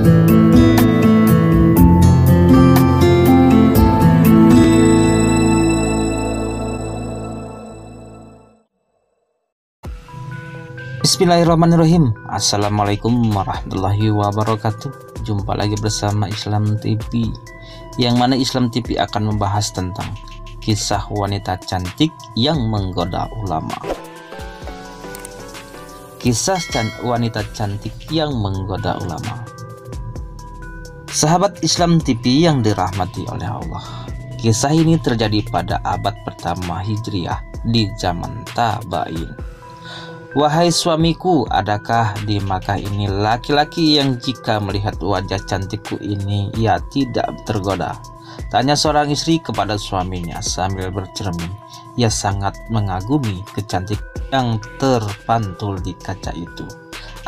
Bismillahirrahmanirrahim. Assalamualaikum warahmatullahi wabarakatuh. Jumpa lagi bersama Islam TV, yang mana Islam TV akan membahas tentang kisah wanita cantik yang menggoda ulama. Kisah wanita cantik yang menggoda ulama. Sahabat Islam TV yang dirahmati oleh Allah, kisah ini terjadi pada abad pertama Hijriah di zaman Tabain. Wahai suamiku, adakah di Makkah ini laki-laki yang jika melihat wajah cantikku ini ia tidak tergoda? Tanya seorang istri kepada suaminya sambil bercermin. Ia sangat mengagumi kecantikan yang terpantul di kaca itu.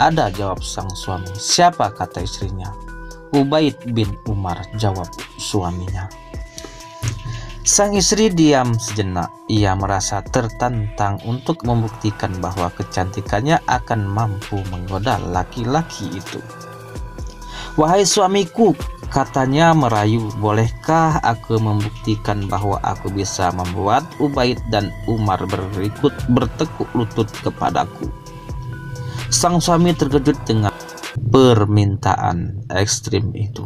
Ada, jawab sang suami. Siapa, kata istrinya. Ubaid bin Umar, jawab suaminya. Sang istri diam sejenak. Ia merasa tertantang untuk membuktikan bahwa kecantikannya akan mampu menggoda laki-laki itu. Wahai suamiku, katanya merayu, bolehkah aku membuktikan bahwa aku bisa membuat Ubaid dan Umar bertekuk lutut kepadaku? Sang suami terkejut dengan permintaan ekstrim itu.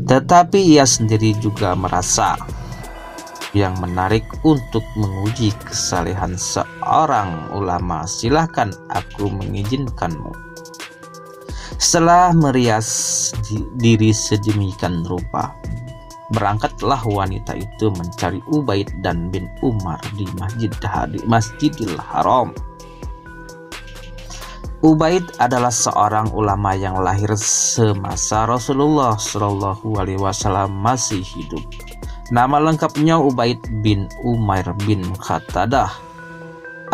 Tetapi ia sendiri juga merasa yang menarik untuk menguji kesalehan seorang ulama. Silahkan, aku mengizinkanmu. Setelah merias diri sedemikian rupa, berangkatlah wanita itu mencari Ubaid dan bin Umar di Masjidil Haram. Ubaid adalah seorang ulama yang lahir semasa Rasulullah SAW masih hidup. Nama lengkapnya Ubaid bin Umair bin Qatadah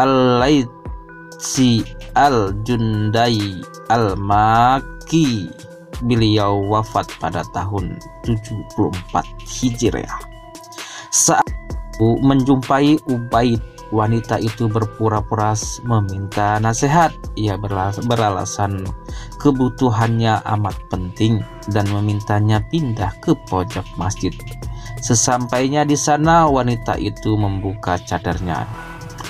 Al-Laitsi Al-Jundai Al-Makki. Beliau wafat pada tahun 74 Hijriah. Saat menjumpai Ubaid, wanita itu berpura-pura meminta nasihat. Ia beralasan kebutuhannya amat penting dan memintanya pindah ke pojok masjid. Sesampainya di sana, wanita itu membuka cadarnya.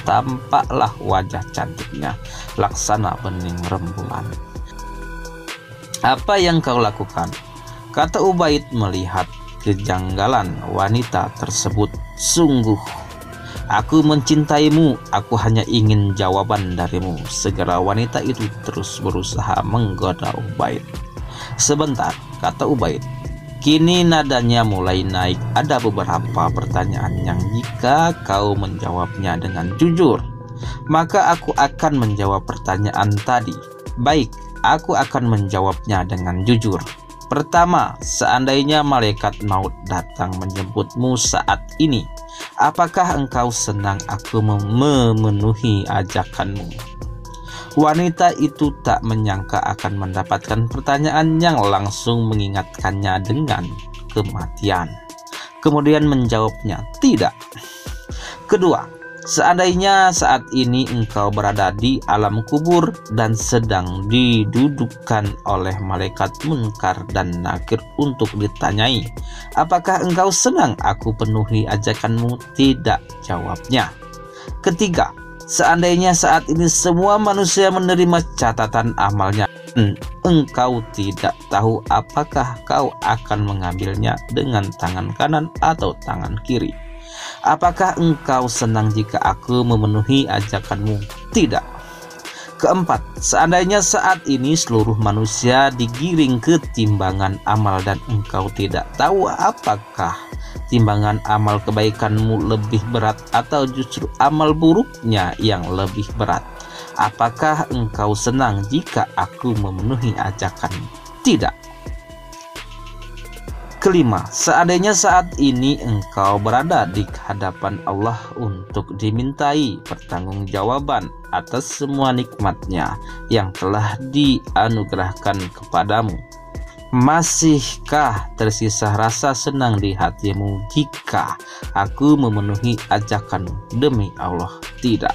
Tampaklah wajah cantiknya, laksana bening rembulan. Apa yang kau lakukan? Kata Ubaid melihat kejanggalan wanita tersebut. Sungguh, aku mencintaimu, aku hanya ingin jawaban darimu. Segera wanita itu terus berusaha menggoda Ubaid. Sebentar, kata Ubaid. Kini nadanya mulai naik. Ada beberapa pertanyaan yang jika kau menjawabnya dengan jujur, maka aku akan menjawab pertanyaan tadi. Baik, aku akan menjawabnya dengan jujur. Pertama, seandainya malaikat maut datang menjemputmu saat ini, apakah engkau senang aku memenuhi ajakanmu? Wanita itu tak menyangka akan mendapatkan pertanyaan yang langsung mengingatkannya dengan kematian. Kemudian menjawabnya, tidak. Kedua, seandainya saat ini engkau berada di alam kubur dan sedang didudukkan oleh malaikat Munkar dan Nakir untuk ditanyai, apakah engkau senang aku penuhi ajakanmu? Tidak, jawabnya. Ketiga, seandainya saat ini semua manusia menerima catatan amalnya, engkau tidak tahu apakah kau akan mengambilnya dengan tangan kanan atau tangan kiri. Apakah engkau senang jika aku memenuhi ajakanmu? Tidak. Keempat, seandainya saat ini seluruh manusia digiring ke timbangan amal dan engkau tidak tahu apakah timbangan amal kebaikanmu lebih berat atau justru amal buruknya yang lebih berat, apakah engkau senang jika aku memenuhi ajakanmu? Tidak. Kelima, seandainya saat ini engkau berada di hadapan Allah untuk dimintai pertanggungjawaban atas semua nikmatnya yang telah dianugerahkan kepadamu, masihkah tersisa rasa senang di hatimu jika aku memenuhi ajakanmu? Demi Allah, tidak.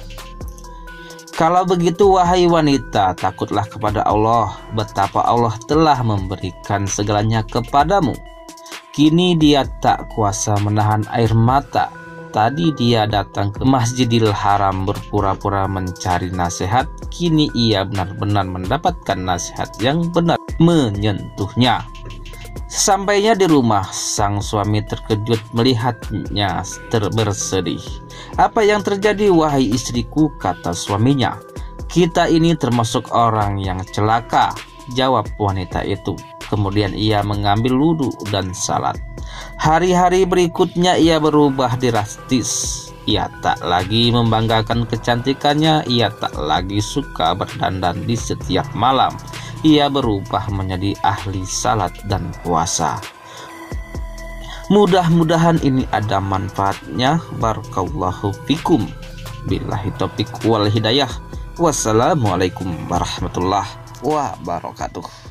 Kalau begitu wahai wanita, takutlah kepada Allah, betapa Allah telah memberikan segalanya kepadamu. Kini dia tak kuasa menahan air mata. Tadi dia datang ke Masjidil Haram berpura-pura mencari nasihat. Kini ia benar-benar mendapatkan nasihat yang benar menyentuhnya. Sesampainya di rumah, sang suami terkejut melihatnya bersedih. "Apa yang terjadi wahai istriku?" kata suaminya. "Kita ini termasuk orang yang celaka," jawab wanita itu. Kemudian ia mengambil wudhu dan salat. Hari-hari berikutnya ia berubah drastis. Ia tak lagi membanggakan kecantikannya. Ia tak lagi suka berdandan di setiap malam. Ia berubah menjadi ahli salat dan puasa. Mudah-mudahan ini ada manfaatnya. Barakallahu fikum. Billahi taufiq wal hidayah. Wassalamualaikum warahmatullahi wabarakatuh.